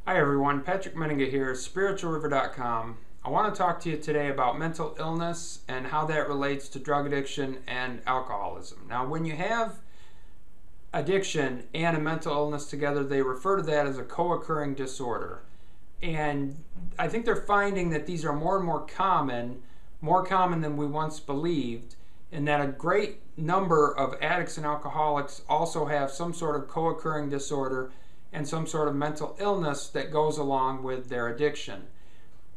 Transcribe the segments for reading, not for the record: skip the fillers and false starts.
Hi everyone, Patrick Meninga here, spiritualriver.com. I want to talk to you today about mental illness and how that relates to drug addiction and alcoholism. Now, when you have addiction and a mental illness together, they refer to that as a co-occurring disorder. And I think they're finding that these are more and more common than we once believed, and that a great number of addicts and alcoholics also have some sort of co-occurring disorder and some sort of mental illness that goes along with their addiction,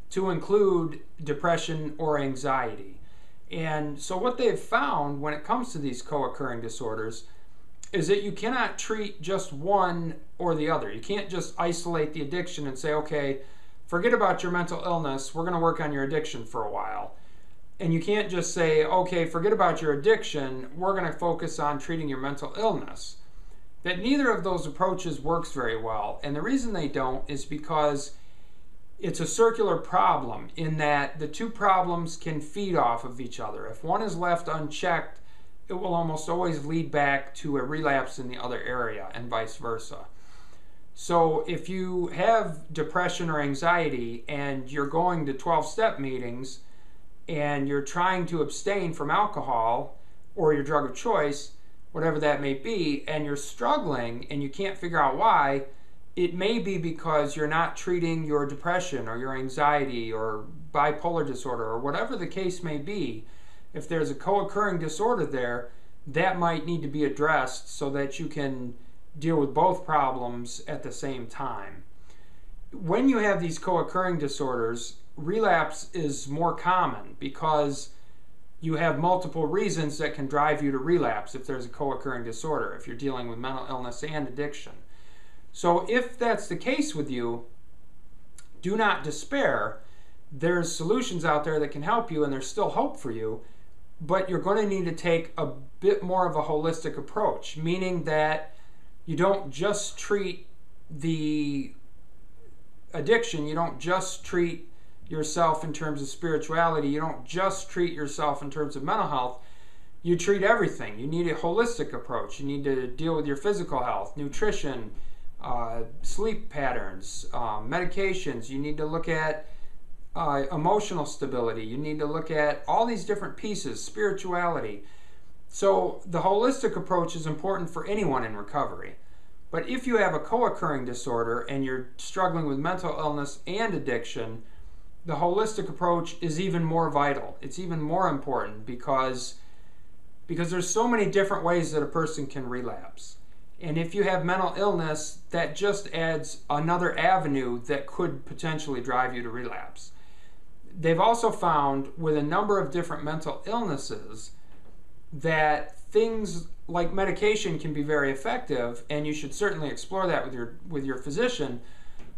to include depression or anxiety. And so what they've found when it comes to these co-occurring disorders is that you cannot treat just one or the other. You can't just isolate the addiction and say, okay, forget about your mental illness, we're going to work on your addiction for a while. And you can't just say, okay, forget about your addiction, we're going to focus on treating your mental illness. That neither of those approaches works very well. And the reason they don't is because it's a circular problem in that the two problems can feed off of each other. If one is left unchecked, it will almost always lead back to a relapse in the other area and vice versa. So if you have depression or anxiety and you're going to 12-step meetings and you're trying to abstain from alcohol or your drug of choice, whatever that may be, and you're struggling and you can't figure out why, it may be because you're not treating your depression or your anxiety or bipolar disorder or whatever the case may be. If there's a co-occurring disorder there, that might need to be addressed so that you can deal with both problems at the same time. When you have these co-occurring disorders, relapse is more common because you have multiple reasons that can drive you to relapse if there's a co-occurring disorder, if you're dealing with mental illness and addiction. So if that's the case with you, do not despair. There's solutions out there that can help you and there's still hope for you, but you're going to need to take a bit more of a holistic approach, meaning that you don't just treat the addiction, you don't just treat yourself in terms of spirituality, you don't just treat yourself in terms of mental health, you treat everything. You need a holistic approach. You need to deal with your physical health, nutrition, sleep patterns, medications. You need to look at emotional stability. You need to look at all these different pieces, spirituality. So the holistic approach is important for anyone in recovery. But if you have a co-occurring disorder and you're struggling with mental illness and addiction, the holistic approach is even more vital. It's even more important because there's so many different ways that a person can relapse. And if you have mental illness, that just adds another avenue that could potentially drive you to relapse. They've also found with a number of different mental illnesses that things like medication can be very effective, and you should certainly explore that with your physician.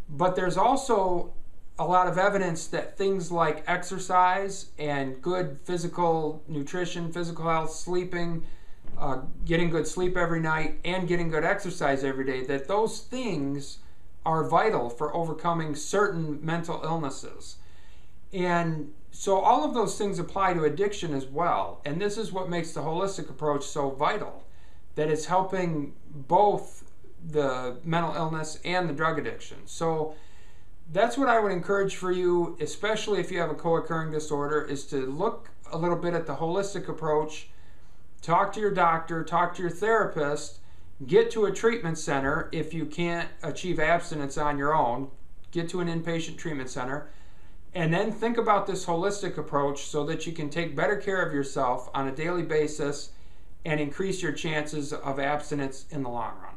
But there's also a lot of evidence that things like exercise and good physical nutrition, physical health, sleeping, getting good sleep every night, and getting good exercise every day, that those things are vital for overcoming certain mental illnesses. And so all of those things apply to addiction as well. And this is what makes the holistic approach so vital, that it's helping both the mental illness and the drug addiction. So that's what I would encourage for you, especially if you have a co-occurring disorder, is to look a little bit at the holistic approach, talk to your doctor, talk to your therapist, get to a treatment center if you can't achieve abstinence on your own, get to an inpatient treatment center, and then think about this holistic approach so that you can take better care of yourself on a daily basis and increase your chances of abstinence in the long run.